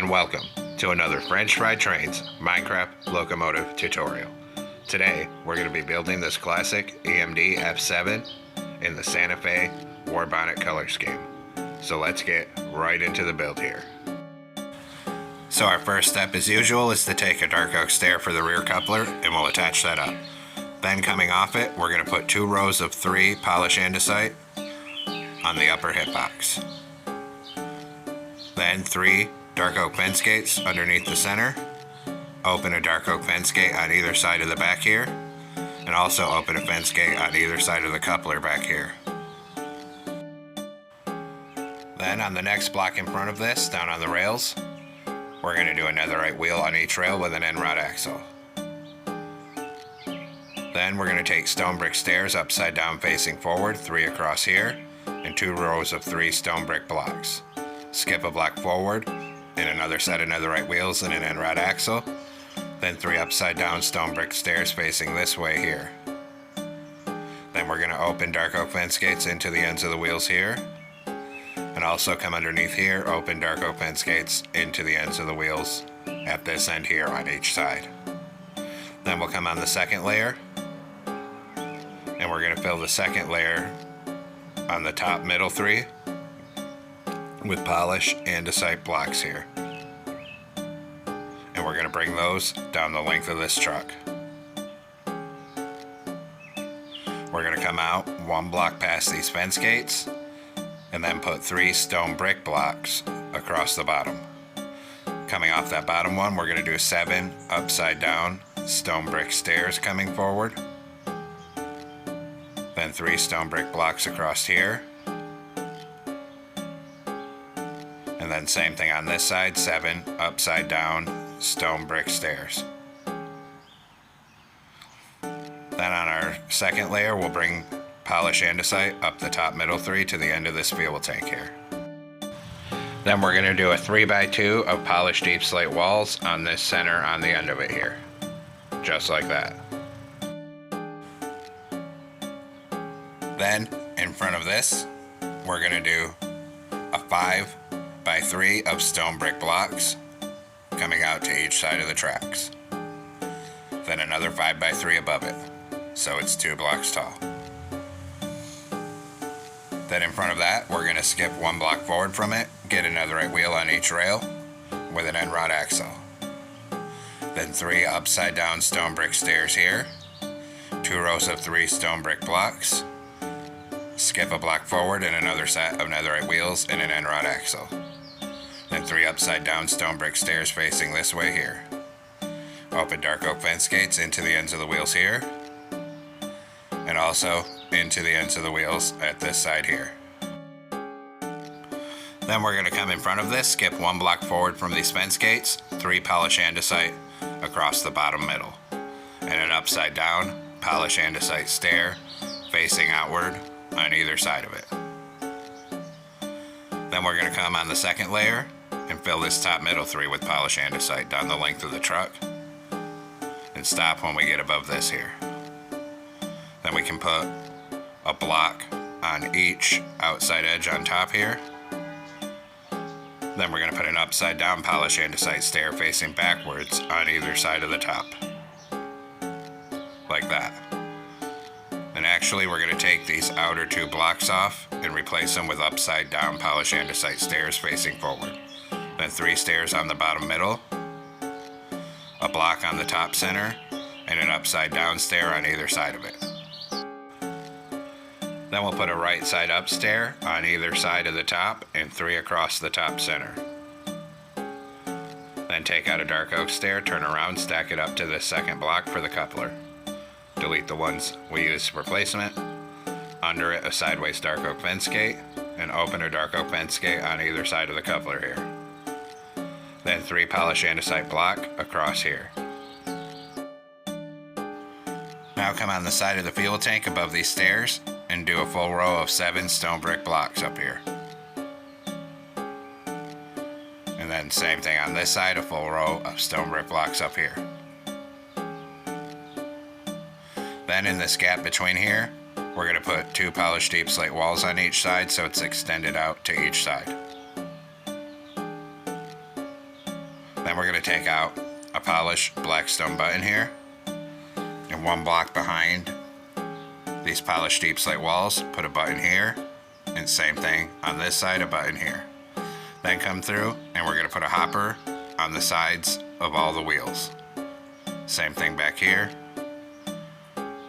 and welcome to another French Fried Trains Minecraft Locomotive tutorial. Today we're going to be building this classic EMD F7 in the Santa Fe War Bonnet color scheme. So let's get right into the build here. So our first step as usual is to take a dark oak stair for the rear coupler and we'll attach that up. Then coming off it, we're going to put 2 rows of 3 polished andesite on the upper hip box. Then 3 dark oak fence gates underneath the center. Open a dark oak fence gate on either side of the back here, and also open a fence gate on either side of the coupler back here. Then on the next block in front of this, down on the rails, we're going to do a netherite wheel on each rail with an end rod axle. Then we're going to take stone brick stairs upside down facing forward, 3 across here, and 2 rows of 3 stone brick blocks. Skip a block forward, and another set of netherite wheels and an end rod axle. Then 3 upside down stone brick stairs facing this way here. Then we're going to open dark oak fence gates into the ends of the wheels here. And also come underneath here, open dark oak fence gates into the ends of the wheels at this end here on each side. Then we'll come on the second layer. And we're going to fill the second layer on the top middle 3 with polished andesite blocks here. And we're going to bring those down the length of this truck. We're going to come out 1 block past these fence gates and then put 3 stone brick blocks across the bottom. Coming off that bottom one, we're going to do 7 upside down stone brick stairs coming forward. Then 3 stone brick blocks across here. And then same thing on this side, 7 upside down stone brick stairs. Then on our second layer, we'll bring polished andesite up the top middle 3 to the end of this fuel tank here. Then we're going to do a 3x2 of polished deep slate walls on this center on the end of it here. Just like that. Then in front of this, we're going to do a 5x3 of stone brick blocks coming out to each side of the tracks. Then another 5x3 above it, so it's 2 blocks tall. Then in front of that, we're going to skip 1 block forward from it, get a netherite wheel on each rail with an end rod axle. Then 3 upside down stone brick stairs here, 2 rows of 3 stone brick blocks, skip a block forward and another set of netherite wheels and an end rod axle. Then 3 upside down stone brick stairs facing this way here. Open dark oak fence gates into the ends of the wheels here. And also into the ends of the wheels at this side here. Then we're going to come in front of this, skip 1 block forward from these fence gates, 3 polished andesite across the bottom middle. And an upside down polished andesite stair facing outward on either side of it. Then we're going to come on the second layer and fill this top middle 3 with polished andesite down the length of the truck and stop when we get above this here. Then we can put a block on each outside edge on top here. Then we're going to put an upside down polished andesite stair facing backwards on either side of the top. Like that. And actually we're going to take these outer 2 blocks off and replace them with upside down polished andesite stairs facing forward. Then 3 stairs on the bottom middle, a block on the top center, and an upside down stair on either side of it. Then we'll put a right side up stair on either side of the top and 3 across the top center. Then take out a dark oak stair, turn around, stack it up to the second block for the coupler. Delete the ones we used for placement. Under it, a sideways dark oak fence gate, and open a dark oak fence gate on either side of the coupler here. Then 3 polished andesite block across here. Now come on the side of the fuel tank above these stairs and do a full row of 7 stone brick blocks up here. And then same thing on this side, a full row of stone brick blocks up here. Then in this gap between here, we're going to put 2 polished deep slate walls on each side so it's extended out to each side. Then we're going to take out a polished black stone button here, and one block behind these polished deep slate walls, put a button here, and same thing on this side, a button here. Then come through and we're going to put a hopper on the sides of all the wheels. Same thing back here.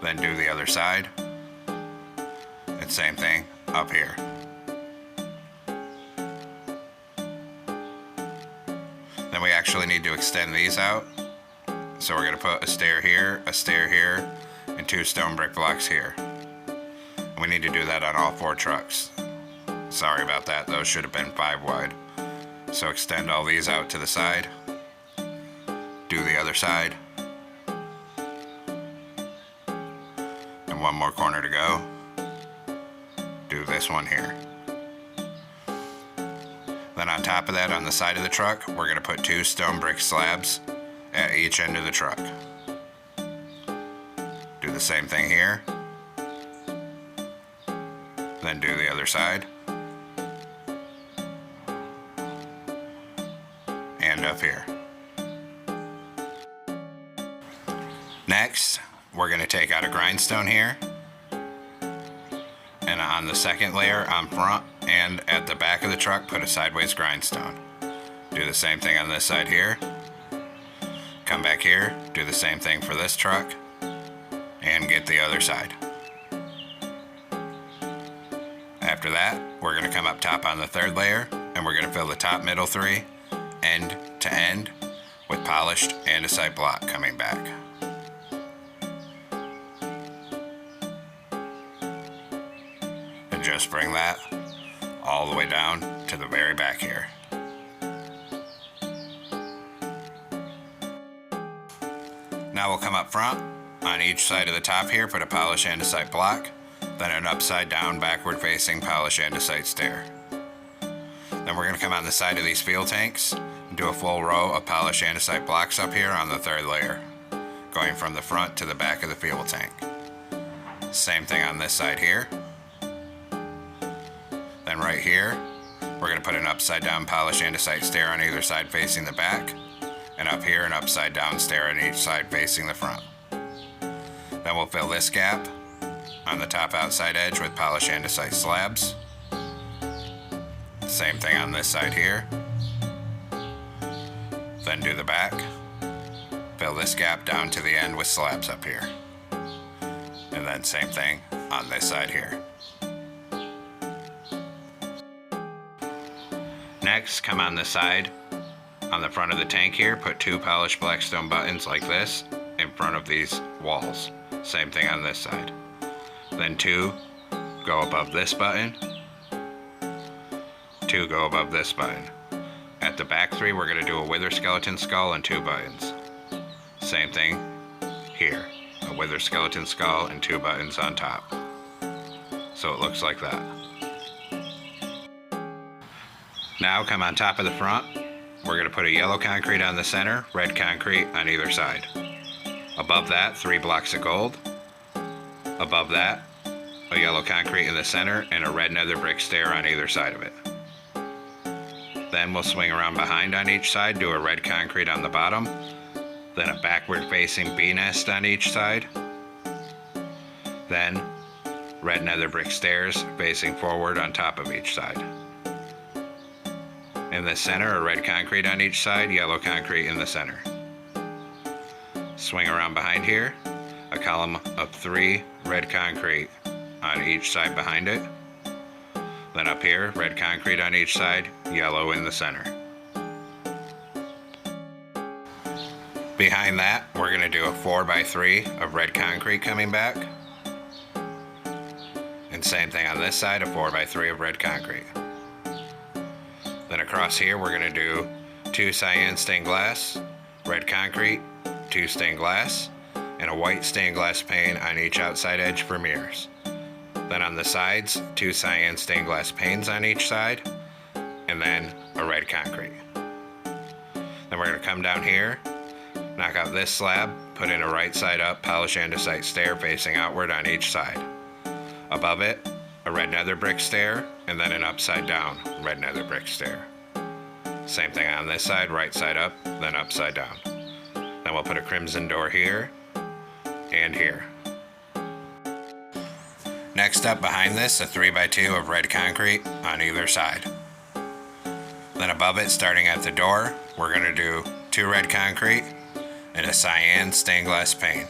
Then do the other side, and same thing up here. Then we actually need to extend these out. So we're going to put a stair here, and 2 stone brick blocks here. And we need to do that on all 4 trucks. Sorry about that, those should have been 5 wide. So extend all these out to the side. Do the other side. And one more corner to go. Do this one here. Then on top of that, on the side of the truck, we're going to put 2 stone brick slabs at each end of the truck. Do the same thing here. Then do the other side. And up here. Next, we're going to take out a grindstone here. And on the second layer on front and at the back of the truck, put a sideways grindstone. Do the same thing on this side here. Come back here, do the same thing for this truck, and get the other side. After that, we're going to come up top on the third layer, and we're going to fill the top middle 3, end to end, with polished andesite block coming back. And just bring that all the way down to the very back here. Now we'll come up front, on each side of the top here, put a polished andesite block, then an upside down backward facing polished andesite stair. Then we're going to come on the side of these fuel tanks and do a full row of polished andesite blocks up here on the third layer, going from the front to the back of the fuel tank. Same thing on this side here. Then right here, we're going to put an upside down polished andesite stair on either side facing the back, and up here an upside down stair on each side facing the front. Then we'll fill this gap on the top outside edge with polished andesite slabs. Same thing on this side here. Then do the back. Fill this gap down to the end with slabs up here. And then same thing on this side here. Next, come on this side. On the front of the tank here, put 2 polished black stone buttons like this in front of these walls. Same thing on this side. Then 2 go above this button. 2 go above this button. At the back 3, we're going to do a wither skeleton skull and 2 buttons. Same thing here. A wither skeleton skull and 2 buttons on top. So it looks like that. Now come on top of the front. We're going to put a yellow concrete on the center, red concrete on either side. Above that, 3 blocks of gold. Above that, a yellow concrete in the center and a red nether brick stair on either side of it. Then we'll swing around behind on each side, do a red concrete on the bottom, then a backward facing bee nest on each side. Then red nether brick stairs facing forward on top of each side. In the center, a red concrete on each side, yellow concrete in the center. Swing around behind here, a column of 3 red concrete on each side behind it. Then up here, red concrete on each side, yellow in the center. Behind that, we're going to do a 4x3 of red concrete coming back. And same thing on this side, a 4x3 of red concrete. Then across here, we're going to do 2 cyan stained glass, red concrete, 2 stained glass, and a white stained glass pane on each outside edge for mirrors. Then on the sides, 2 cyan stained glass panes on each side, and then a red concrete. Then we're going to come down here, knock out this slab, put in a right side up polished andesite stair facing outward on each side. Above it, a red nether brick stair, and then an upside down red nether brick stair. Same thing on this side, right side up, then upside down. Then we'll put a crimson door here and here. Next up behind this, a 3x2 of red concrete on either side. Then above it, starting at the door, we're going to do 2 red concrete and a cyan stained glass pane.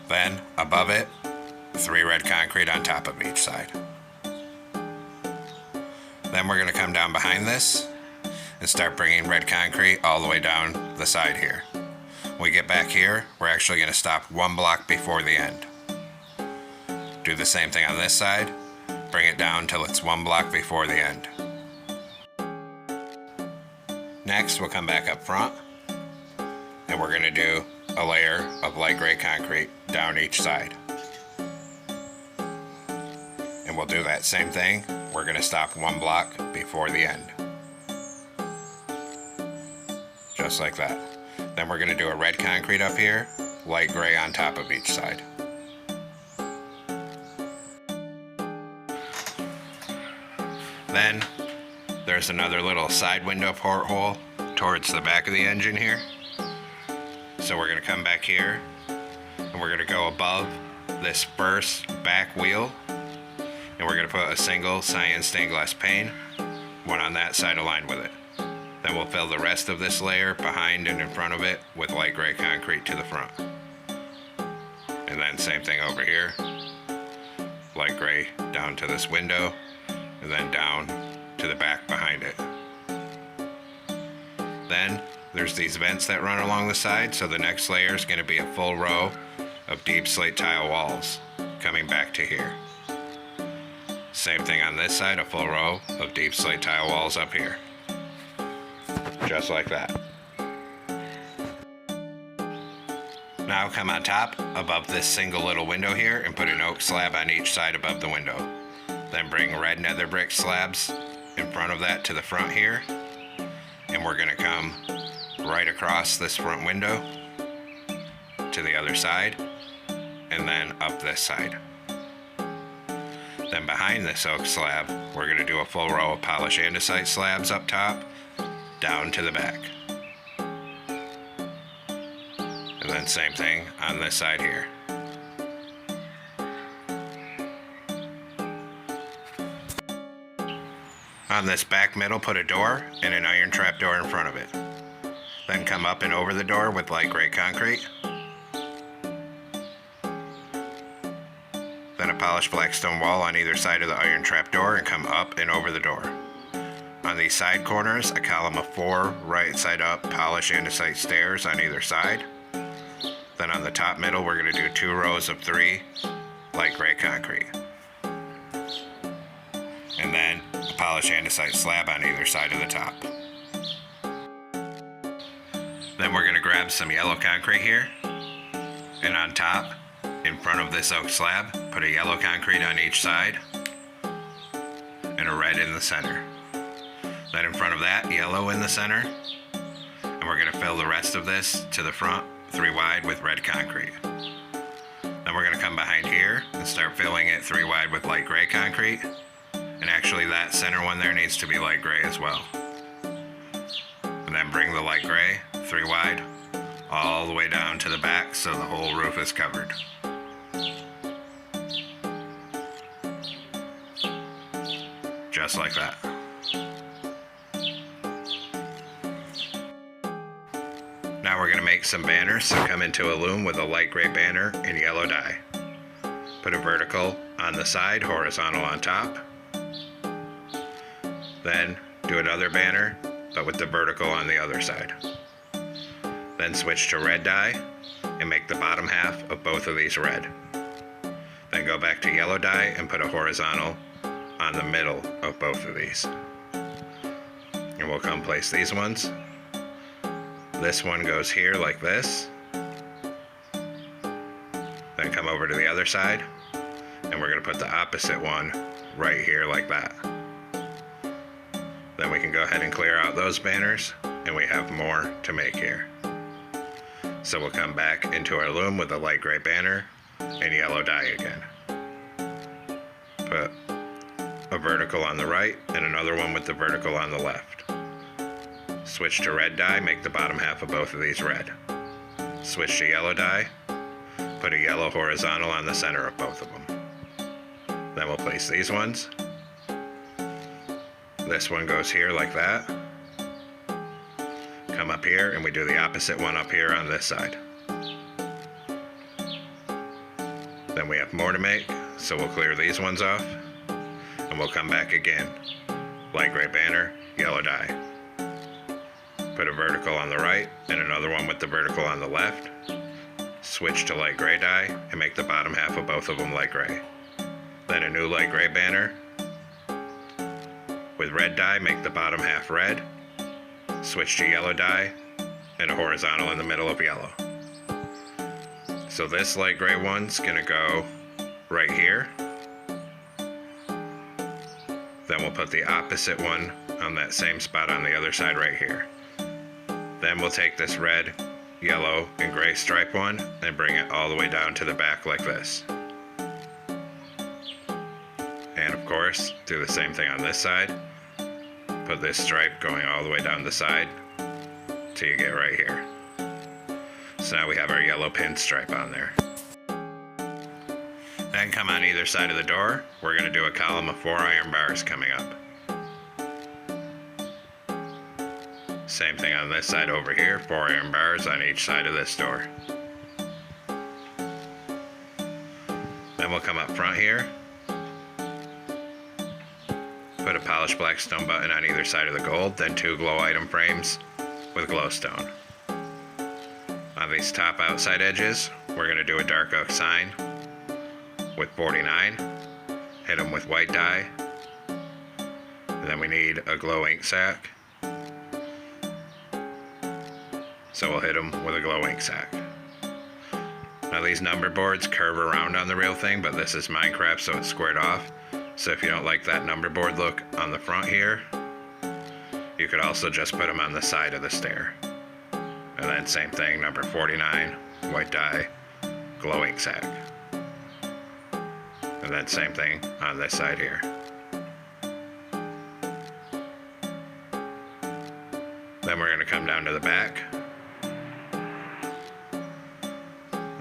Then above it, 3 red concrete on top of each side. Then we're going to come down behind this and start bringing red concrete all the way down the side here. When we get back here, we're actually going to stop 1 block before the end. Do the same thing on this side, bring it down till it's 1 block before the end. Next, we'll come back up front and we're going to do a layer of light gray concrete down each side. And we'll do that same thing. We're going to stop 1 block before the end. Just like that. Then we're going to do a red concrete up here, light gray on top of each side. Then there's another little side window porthole towards the back of the engine here. So we're going to come back here and we're going to go above this first back wheel and we're going to put a single cyan stained glass pane, one on that side aligned with it. Then we'll fill the rest of this layer behind and in front of it with light gray concrete to the front. And then same thing over here, light gray down to this window and then down to the back behind it. Then there's these vents that run along the side, so the next layer is going to be a full row of deep slate tile walls coming back to here. Same thing on this side, a full row of deep slate tile walls up here. Just like that. Now come on top above this single little window here and put an oak slab on each side above the window. Then bring red nether brick slabs in front of that to the front here. And we're going to come right across this front window to the other side and then up this side. Then behind this oak slab, we're going to do a full row of polished andesite slabs up top, down to the back. And then same thing on this side here. On this back middle, put a door and an iron trap door in front of it. Then come up and over the door with light gray concrete. Then a polished black stone wall on either side of the iron trap door and come up and over the door. On these side corners, a column of 4 right side up polished andesite stairs on either side. Then on the top middle, we're going to do 2 rows of 3 light gray concrete. And then a polished andesite slab on either side of the top. Then we're going to grab some yellow concrete here, and on top, in front of this oak slab, put a yellow concrete on each side, and a red in the center. Then in front of that, yellow in the center, and we're going to fill the rest of this to the front, 3 wide with red concrete. Then we're going to come behind here and start filling it 3 wide with light gray concrete. And actually that center one there needs to be light gray as well. And then bring the light gray 3 wide all the way down to the back so the whole roof is covered. Just like that. Now we're going to make some banners, so come into a loom with a light gray banner in yellow dye. Put a vertical on the side, horizontal on top. Then do another banner, but with the vertical on the other side. Then switch to red dye and make the bottom half of both of these red. Then go back to yellow dye and put a horizontal on the middle of both of these. And we'll come place these ones. This one goes here like this. Then come over to the other side, and we're going to put the opposite one right here like that. Then we can go ahead and clear out those banners, and we have more to make here. So we'll come back into our loom with a light gray banner and yellow dye again. Put a vertical on the right and another one with the vertical on the left. Switch to red dye, make the bottom half of both of these red. Switch to yellow dye, put a yellow horizontal on the center of both of them. Then we'll place these ones. This one goes here like that. Come up here and we do the opposite one up here on this side. Then we have more to make, so we'll clear these ones off and we'll come back again. Light gray banner, yellow dye. Put a vertical on the right and another one with the vertical on the left. Switch to light gray dye and make the bottom half of both of them light gray. Then a new light gray banner. With red dye, make the bottom half red. Switch to yellow dye and a horizontal in the middle of yellow. So this light gray one's gonna go right here. Then we'll put the opposite one on that same spot on the other side right here. Then we'll take this red, yellow, and gray stripe one and bring it all the way down to the back like this. And of course, do the same thing on this side. Put this stripe going all the way down the side till you get right here. So now we have our yellow pin stripe on there. Then come on either side of the door. We're going to do a column of 4 iron bars coming up. Same thing on this side over here, 4 iron bars on each side of this door. Then we'll come up front here. Put a polished black stone button on either side of the gold, then 2 glow item frames with glowstone. On these top outside edges, we're going to do a dark oak sign with 49. Hit them with white dye. And then we need a glow ink sac. So we'll hit them with a glow ink sac. Now these number boards curve around on the real thing, but this is Minecraft, so it's squared off. So if you don't like that number board look on the front here, you could also just put them on the side of the stair. And then same thing, number 49, white dye, glow ink sac. And then same thing on this side here. Then we're going to come down to the back.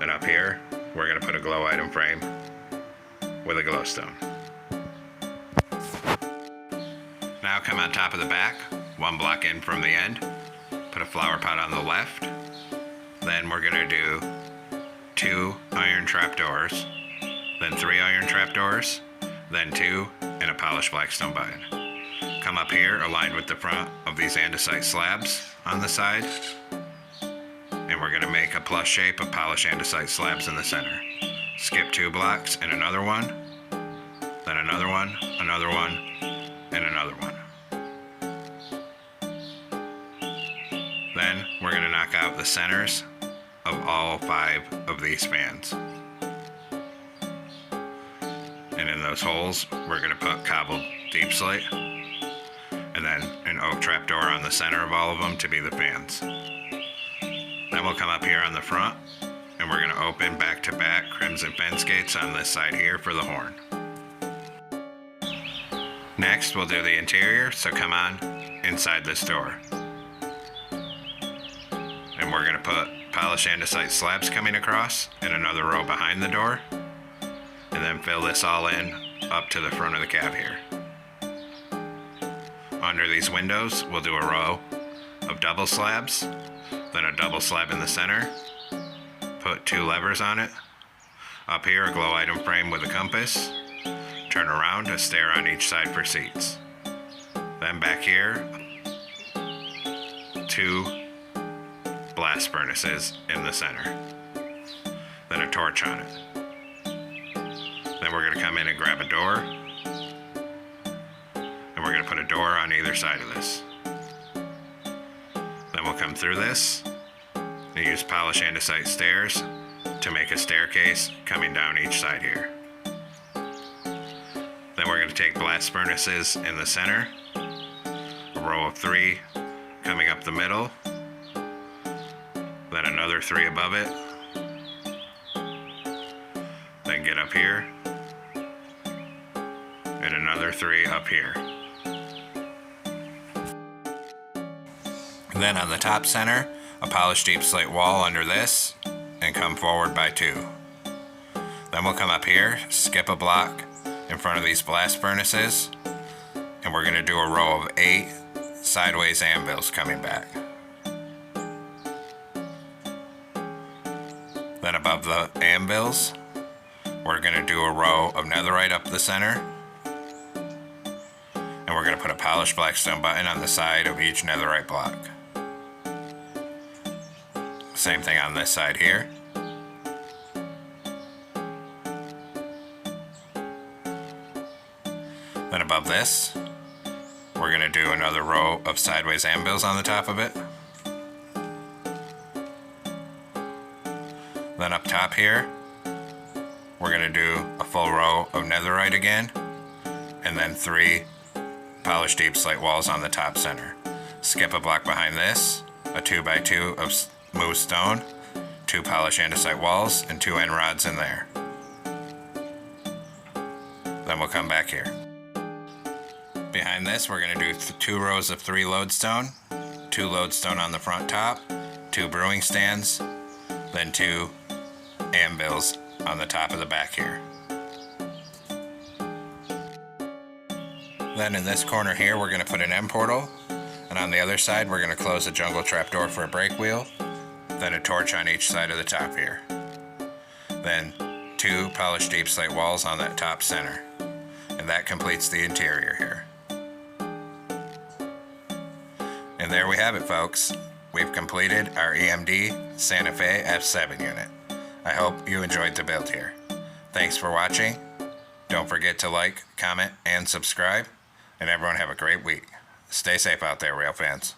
And up here, we're going to put a glow item frame with a glowstone. Now come on top of the back, 1 block in from the end, put a flower pot on the left. Then we're going to do 2 iron trapdoors, then 3 iron trapdoors, then 2 and a polished black stone button. Come up here aligned with the front of these andesite slabs on the side, and we're going to make a plus shape of polished andesite slabs in the center. Skip 2 blocks and another one, then another one, another one, and another one. Then we're going to knock out the centers of all 5 of these fans. And in those holes, we're going to put cobbled deep slate, and then an oak trapdoor on the center of all of them to be the fans. Then we'll come up here on the front, and we're going to open back-to-back crimson fence gates on this side here for the horn. Next, we'll do the interior, so come on inside this door. And we're going to put polished andesite slabs coming across and another row behind the door, and then fill this all in up to the front of the cab here. Under these windows, we'll do a row of double slabs, then a double slab in the center, put 2 levers on it. Up here, a glow item frame with a compass. Turn around, a stair on each side for seats. Then back here, 2 blast furnaces in the center. Then a torch on it. Then we're going to come in and grab a door. And we're going to put a door on either side of this. Then we'll come through this and use polished andesite stairs to make a staircase coming down each side here. Then we're going to take blast furnaces in the center, a row of 3 coming up the middle, then another 3 above it, then get up here, and then another 3 up here. Then on the top center, a polished deep slate wall under this, and come forward by 2. Then we'll come up here, skip a block in front of these blast furnaces, and we're going to do a row of 8 sideways anvils coming back. Then above the anvils, we're going to do a row of netherite up the center, and we're going to put a polished blackstone button on the side of each netherite block. Same thing on this side here. Then above this, we're going to do another row of sideways anvils on the top of it. Then up top here, we're going to do a full row of netherite again, and then 3 polished deep slate walls on the top center. Skip a block behind this, a 2x2 of smooth stone, 2 polished andesite walls, and 2 end rods in there. Then we'll come back here. Behind this, we're going to do 2 rows of 3 lodestone, 2 lodestone on the front top, 2 brewing stands, then 2 anvils on the top of the back here. Then in this corner here, we're going to put an end portal, and on the other side, we're going to close a jungle trapdoor for a brake wheel, then a torch on each side of the top here. Then 2 polished deep slate walls on that top center, and that completes the interior here. And there we have it, folks. We've completed our EMD Santa Fe F7 unit. I hope you enjoyed the build here. Thanks for watching. Don't forget to like, comment, and subscribe. And everyone have a great week. Stay safe out there, rail fans.